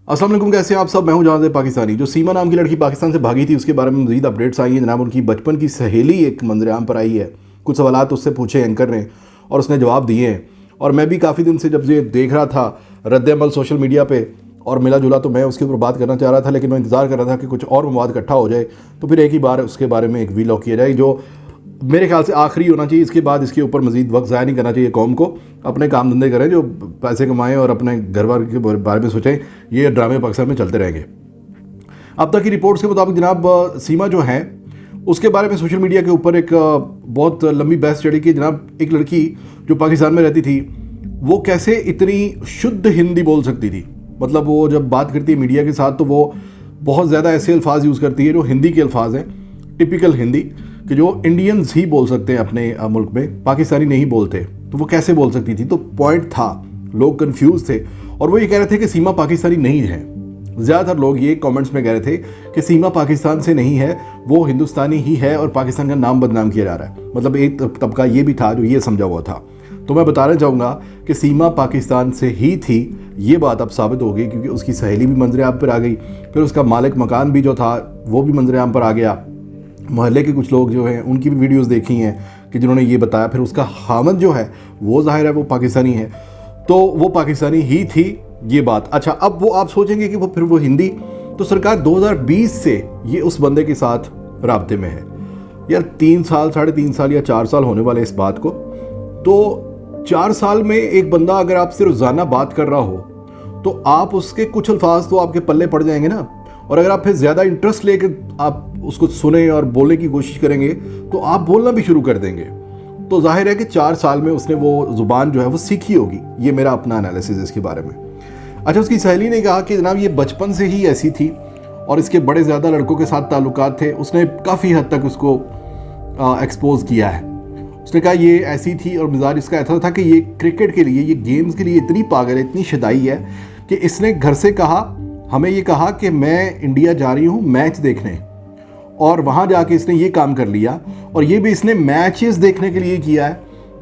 अस्सलाम वालेकुम, कैसे हैं आप सब। मैं हूं जहां से पाकिस्तानी। जो सीमा नाम की लड़की पाकिस्तान से भागी थी उसके बारे में मज़ीद अपडेट्स आई हैं जनाब। उनकी बचपन की सहेली एक मंजरेआम पर आई है। कुछ सवालात उससे पूछे एंकर ने और उसने जवाब दिए हैं। और मैं भी काफ़ी दिन से जब ये देख रहा था रद्द-ए-अमल सोशल मीडिया पे और मिला जुला, तो मैं उसके ऊपर बात करना चाह रहा था, लेकिन मैं इंतज़ार कर रहा था कि कुछ और मवाद इकट्ठा हो जाए तो फिर एक ही बार उसके बारे में एक वीलॉग किया जाए, जो मेरे ख्याल से आखिरी होना चाहिए। इसके बाद इसके ऊपर मज़ीद वक्त ज़ाया नहीं करना चाहिए। कौम को अपने काम धंधे करें, जो पैसे कमाएं और अपने घर बार के बारे में सोचें। ये ड्रामे पाकिस्तान में चलते रहेंगे। अब तक की रिपोर्ट्स के मुताबिक जनाब सीमा जो है उसके बारे में सोशल मीडिया के ऊपर एक बहुत लंबी बहस चढ़ी कि जनाब एक लड़की जो पाकिस्तान में रहती थी वो कैसे इतनी शुद्ध हिंदी बोल सकती थी। मतलब वो जब बात करती है मीडिया के साथ तो वो बहुत ज़्यादा ऐसे अल्फाज यूज़ करती है जो हिंदी के अल्फाज हैं, टिपिकल हिंदी कि जो इंडियंस ही बोल सकते हैं अपने मुल्क में, पाकिस्तानी नहीं बोलते। तो वो कैसे बोल सकती थी? तो पॉइंट था, लोग कंफ्यूज थे और वो ये कह रहे थे कि सीमा पाकिस्तानी नहीं है। ज़्यादातर लोग ये कमेंट्स में कह रहे थे कि सीमा पाकिस्तान से नहीं है, वो हिंदुस्तानी ही है और पाकिस्तान का नाम बदनाम किया जा रहा है। मतलब एक तबका ये भी था जो ये समझा हुआ था। तो मैं बताना चाहूँगा कि सीमा पाकिस्तान से ही थी, ये बात अब साबित हो गई, क्योंकि उसकी सहेली भी मंजरेआम पर आ गई, फिर उसका मालिक मकान भी जो था वो भी मंजरेआम पर आ गया। मोहल्ले के कुछ लोग जो हैं उनकी भी वीडियोस देखी हैं कि जिन्होंने ये बताया। फिर उसका हामद जो है वो ज़ाहिर है वो पाकिस्तानी है, तो वो पाकिस्तानी ही थी ये बात। अच्छा, अब वो आप सोचेंगे कि वो फिर वो हिंदी, तो सरकार 2020 से ये उस बंदे के साथ राब्ते में है। यार 3 साल, 3.5 साल या 4 साल होने वाले इस बात को। तो 4 साल में एक बंदा अगर आपसे रोज़ाना बात कर रहा हो तो आप उसके कुछ अल्फाज तो आपके पल्ले पड़ जाएंगे ना। और अगर आप फिर ज़्यादा इंटरेस्ट लेकर आप उसको सुने और बोलने की कोशिश करेंगे तो आप बोलना भी शुरू कर देंगे। तो जाहिर है कि 4 साल में उसने वो ज़ुबान जो है वो सीखी होगी। ये मेरा अपना एनालिसिस है इसके बारे में। अच्छा, उसकी सहेली ने कहा कि जनाब ये बचपन से ही ऐसी थी और इसके बड़े ज़्यादा लड़कों के साथ ताल्लुकात थे। उसने काफ़ी हद तक उसको एक्सपोज किया है। उसने कहा ये ऐसी थी और मिजाज इसका ऐसा था कि ये क्रिकेट के लिए, ये गेम्स के लिए इतनी पागल है, इतनी शदाई है कि इसने घर से कहा, हमें ये कहा कि मैं इंडिया जा रही हूँ मैच देखने, और वहाँ जाके इसने ये काम कर लिया। और ये भी इसने मैचेस देखने के लिए किया है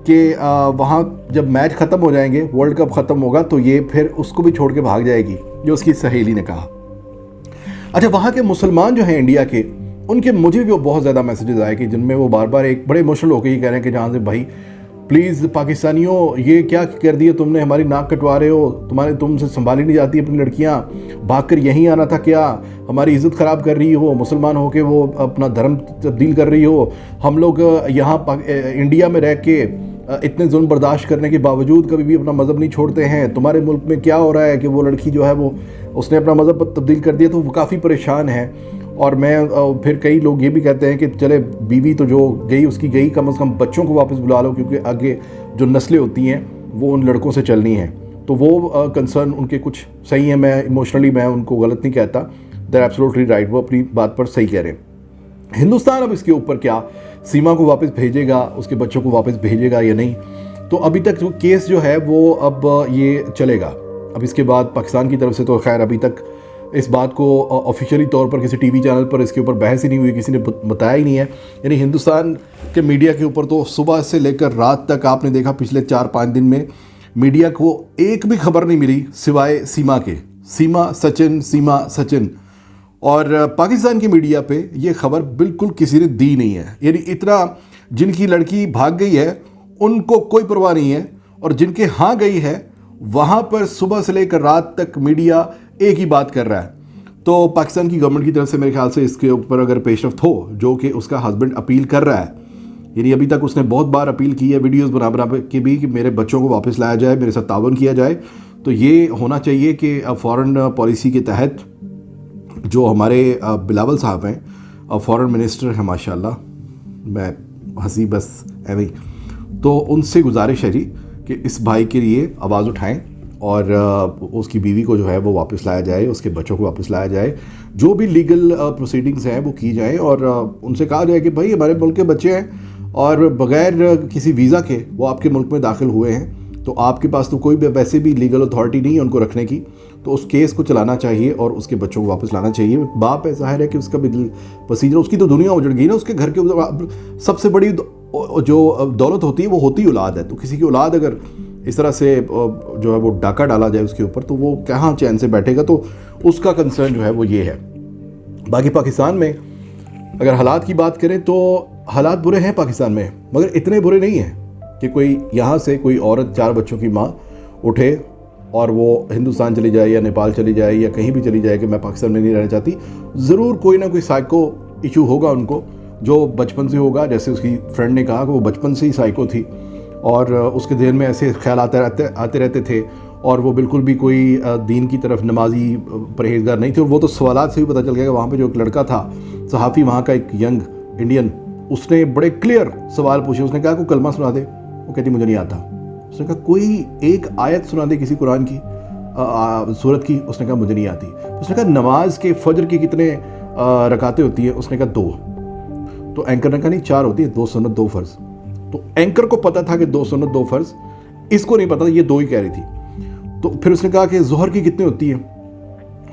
कि वहाँ जब मैच ख़त्म हो जाएंगे, वर्ल्ड कप ख़त्म होगा, तो ये फिर उसको भी छोड़ के भाग जाएगी, जो उसकी सहेली ने कहा। अच्छा, वहाँ के मुसलमान जो हैं इंडिया के, उनके मुझे भी बहुत ज़्यादा मैसेजेस आए कि जिनमें वो बार बार एक बड़े इमोशनल होकर ये कह रहे हैं कि जहाँ से भाई प्लीज़ पाकिस्तानियों ये क्या कर दिया तुमने, हमारी नाक कटवा रहे हो, तुमसे संभाली नहीं जाती अपनी लड़कियाँ, भागकर यहीं आना था क्या, हमारी इज़्ज़त ख़राब कर रही हो, मुसलमान होकर वो अपना धर्म तब्दील कर रही हो, हम लोग यहाँ इंडिया में रह के इतने जुल्म बर्दाश्त करने के बावजूद कभी भी अपना मज़हब नहीं छोड़ते हैं, तुम्हारे मुल्क में क्या हो रहा है कि वो लड़की जो है वो उसने अपना मज़हब तब्दील कर दिया। तो वो काफ़ी परेशान है। और मैं फिर कई लोग ये भी कहते हैं कि चले बीवी तो जो गई उसकी गई, कम से कम बच्चों को वापस बुला लो, क्योंकि आगे जो नस्लें होती हैं वो उन लड़कों से चलनी हैं। तो वो कंसर्न उनके कुछ सही हैं। मैं इमोशनली मैं उनको गलत नहीं कहता, दे आर एब्सोल्युटली राइट, वो अपनी बात पर सही कह रहे हैं। हिंदुस्तान अब इसके ऊपर क्या सीमा को वापस भेजेगा, उसके बच्चों को वापस भेजेगा या नहीं, तो अभी तक जो केस जो है वो अब ये चलेगा। अब इसके बाद पाकिस्तान की तरफ से तो खैर अभी तक इस बात को ऑफिशियली तौर पर किसी टीवी चैनल पर इसके ऊपर बहस ही नहीं हुई, किसी ने बताया ही नहीं है। यानी हिंदुस्तान के मीडिया के ऊपर तो सुबह से लेकर रात तक आपने देखा पिछले 4-5 दिन में मीडिया को एक भी खबर नहीं मिली सिवाय सीमा के, सीमा सचिन। और पाकिस्तान की मीडिया पे ये खबर बिल्कुल किसी ने दी नहीं है। यानी इतना जिनकी लड़की भाग गई है उनको कोई परवाह नहीं है, और जिनके हाँ गई है वहाँ पर सुबह से लेकर रात तक मीडिया एक ही बात कर रहा है। तो पाकिस्तान की गवर्नमेंट की तरफ से मेरे ख्याल से इसके ऊपर अगर पेशरफ्त हो, जो कि उसका हस्बैंड अपील कर रहा है, यानी अभी तक उसने बहुत बार अपील की है वीडियोस बना के भी कि मेरे बच्चों को वापस लाया जाए, मेरे साथ ताउन किया जाए, तो ये होना चाहिए कि फॉरेन पॉलिसी के तहत जो हमारे बिलावल साहब हैं, फॉरेन मिनिस्टर हैं माशाल्लाह, मैं हंसी बस ऐਵੇਂ ही, तो उनसे गुजारिश है जी कि इस भाई के लिए आवाज़ उठाएं और उसकी बीवी को जो है वो वापस लाया जाए, उसके बच्चों को वापस लाया जाए, जो भी लीगल प्रोसीडिंग्स हैं वो की जाए, और उनसे कहा जाए कि भाई हमारे मुल्क के बच्चे हैं और बग़ैर किसी वीज़ा के वो आपके मुल्क में दाखिल हुए हैं, तो आपके पास तो कोई भी वैसे भी लीगल अथॉरिटी नहीं है उनको रखने की, तो उस केस को चलाना चाहिए और उसके बच्चों को वापस लाना चाहिए। बाप है, ज़ाहिर है कि उसका भी दिल पसीजा, उसकी तो दुनिया उजड़ गई ना, उसके घर के सबसे बड़ी जो दौलत होती है वो होती औलाद है। तो किसी की औलाद अगर اس طرح سے جو ہے وہ ڈاکہ ڈالا جائے اس کے اوپر، تو وہ کہاں چین سے بیٹھے گا. تو اس کا کنسرن جو ہے وہ یہ ہے. باقی پاکستان میں اگر حالات کی بات کریں تو حالات برے ہیں پاکستان میں، مگر اتنے برے نہیں ہیں کہ کوئی یہاں سے کوئی عورت 4 بچوں کی ماں اٹھے اور وہ ہندوستان چلی جائے یا نیپال چلی جائے یا کہیں بھی چلی جائے کہ میں پاکستان میں نہیں رہنا چاہتی. ضرور کوئی نہ کوئی سائیکو ایشو ہوگا ان کو، جو بچپن سے ہوگا. جیسے اس کی فرینڈ نے کہا کہ وہ بچپن سے ہی سائیکو تھی اور اس کے ذہن میں ایسے خیال آتے رہتے تھے، اور وہ بالکل بھی کوئی دین کی طرف نمازی پرہیزگار نہیں تھے. وہ تو سوالات سے بھی پتہ چل گیا کہ وہاں پہ جو ایک لڑکا تھا صحافی وہاں کا، ایک ینگ انڈین، اس نے بڑے کلیئر سوال پوچھے. اس نے کہا کوئی کلمہ سنا دے. وہ کہتی مجھے نہیں آتا. اس نے کہا کوئی ایک آیت سنا دے کسی قرآن کی سورت کی. اس نے کہا مجھے نہیں آتی. اس نے کہا نماز کے فجر کی کتنے رکعتیں ہوتی ہیں؟ اس نے کہا 2. تو اینکر نے کہا نہیں 4 ہوتی ہیں، 2 سنت 2 فرض. تو اینکر کو پتہ تھا کہ 2 سنت 2 فرض، اس کو نہیں پتا تھا، یہ 2 ہی کہہ رہی تھی. تو پھر اس نے کہا کہ ظہر کی کتنی ہوتی ہیں؟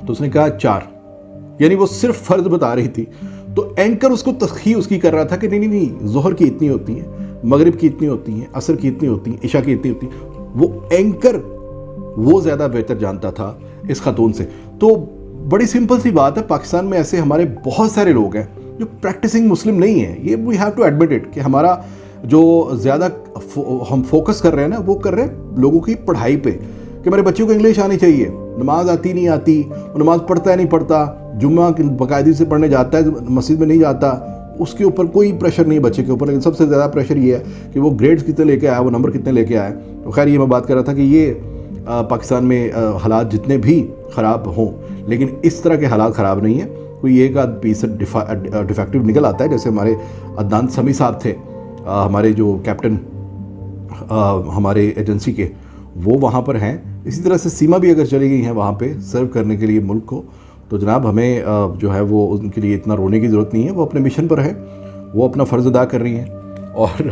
تو اس نے کہا 4. یعنی وہ صرف فرض بتا رہی تھی. تو اینکر اس کو تخیح اس کی کر رہا تھا کہ نہیں ظہر کی اتنی ہوتی ہیں، مغرب کی اتنی ہوتی ہیں، عصر کی اتنی ہوتی ہیں، عشاء کی اتنی ہوتی ہیں. وہ اینکر وہ زیادہ بہتر جانتا تھا اس خاتون سے. تو بڑی سمپل سی بات ہے، پاکستان میں ایسے ہمارے بہت سارے لوگ ہیں جو پریکٹسنگ مسلم نہیں ہیں. یہ we have to admit it کہ ہمارا جو زیادہ ہم فوکس کر رہے ہیں نا، وہ کر رہے ہیں لوگوں کی پڑھائی پہ، کہ میرے بچوں کو انگلش آنی چاہیے. نماز آتی نہیں آتی، وہ نماز پڑھتا ہے نہیں پڑھتا، جمعہ باقاعدگی سے پڑھنے جاتا ہے مسجد میں نہیں جاتا، اس کے اوپر کوئی پریشر نہیں بچے کے اوپر. لیکن سب سے زیادہ پریشر یہ ہے کہ وہ گریڈز کتنے لے کے آیا، وہ نمبر کتنے لے کے آیا. تو خیر یہ میں بات کر رہا تھا کہ یہ پاکستان میں حالات جتنے بھی خراب ہوں، لیکن اس طرح کے حالات خراب نہیں ہیں. کوئی ایک آدھ پیس ڈیفیکٹو نکل آتا ہے، جیسے ہمارے عدنان سمیع صاحب تھے، ہمارے جو کیپٹن ہمارے ایجنسی کے، وہ وہاں پر ہیں. اسی طرح سے سیما بھی اگر چلی گئی ہیں وہاں پہ سرو کرنے کے لیے ملک کو، تو جناب ہمیں جو ہے وہ ان کے لیے اتنا رونے کی ضرورت نہیں ہے. وہ اپنے مشن پر ہیں، وہ اپنا فرض ادا کر رہی ہیں. اور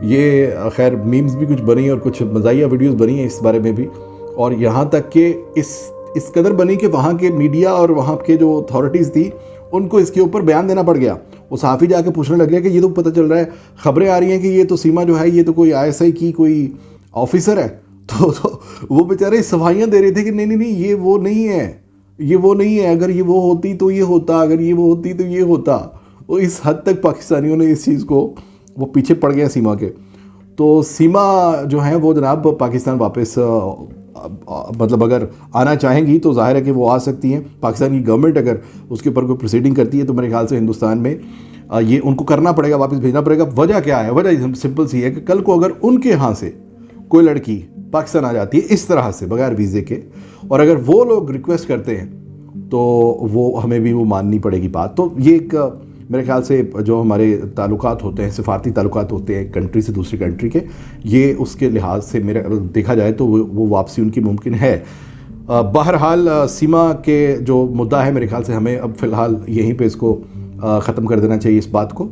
یہ خیر میمز بھی کچھ بنی اور کچھ مزاحیہ ویڈیوز بنی ہیں اس بارے میں بھی، اور یہاں تک کہ اس قدر بنی کہ وہاں کے میڈیا اور وہاں کے جو اتھارٹیز تھی ان کو اس کے اوپر بیان دینا پڑ گیا. وہ صحافی جا کے پوچھنے لگ گیا کہ یہ تو پتہ چل رہا ہے، خبریں آ رہی ہیں کہ یہ تو سیما جو ہے یہ تو کوئی ISI کی کوئی آفیسر ہے. تو وہ بیچارے صفائیاں دے رہے تھے کہ نہیں یہ وہ نہیں ہے، یہ وہ نہیں ہے، اگر یہ وہ ہوتی تو یہ ہوتا، اگر یہ وہ ہوتی تو یہ ہوتا. وہ اس حد تک پاکستانیوں نے اس چیز کو وہ پیچھے پڑ گئے سیما کے. تو سیما جو ہیں وہ جناب پاکستان واپس مطلب اگر آنا چاہیں گی تو ظاہر ہے کہ وہ آ سکتی ہیں. پاکستان کی گورنمنٹ اگر اس کے اوپر کوئی پروسیڈنگ کرتی ہے تو میرے خیال سے ہندوستان میں یہ ان کو کرنا پڑے گا، واپس بھیجنا پڑے گا. وجہ کیا ہے؟ وجہ سمپل سی ہے کہ کل کو اگر ان کے ہاں سے کوئی لڑکی پاکستان آ جاتی ہے اس طرح سے بغیر ویزے کے، اور اگر وہ لوگ ریکویسٹ کرتے ہیں تو وہ ہمیں بھی وہ ماننی پڑے گی بات. تو یہ ایک میرے خیال سے جو ہمارے تعلقات ہوتے ہیں، سفارتی تعلقات ہوتے ہیں کنٹری سے دوسری کنٹری کے، یہ اس کے لحاظ سے میرے دیکھا جائے تو وہ واپسی ان کی ممکن ہے. بہرحال سیما کے جو مدعا ہے میرے خیال سے ہمیں اب فی الحال یہیں پہ اس کو ختم کر دینا چاہیے. اس بات کو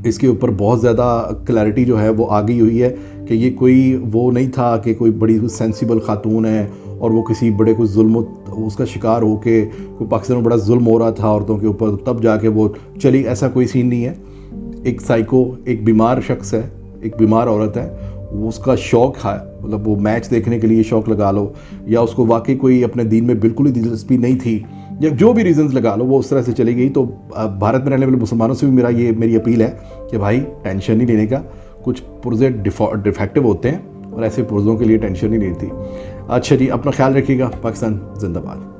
اس کے اوپر بہت زیادہ کلیئرٹی جو ہے وہ آ گئی ہوئی ہے کہ یہ کوئی وہ نہیں تھا کہ کوئی بڑی سینسیبل خاتون ہے اور وہ کسی بڑے کوئی ظلم اس کا شکار ہو کے کوئی پاکستان میں بڑا ظلم ہو رہا تھا عورتوں کے اوپر تب جا کے وہ چلی. ایسا کوئی سین نہیں ہے. ایک سائیکو، ایک بیمار شخص ہے، ایک بیمار عورت ہے، وہ اس کا شوق ہے، مطلب وہ میچ دیکھنے کے لیے شوق لگا لو، یا اس کو واقعی کوئی اپنے دین میں بالکل ہی دلچسپی نہیں تھی، یا جو بھی ریزنز لگا لو، وہ اس طرح سے چلی گئی. تو بھارت میں رہنے والے مسلمانوں سے بھی میری اپیل ہے کہ بھائی ٹینشن نہیں لینے کا. کچھ پرزے ڈیفیکٹو ہوتے ہیں اور ایسے پرزوں کے لیے ٹینشن نہیں لیتی. اچھا جی، اپنا خیال رکھیے گا. پاکستان زندہ باد.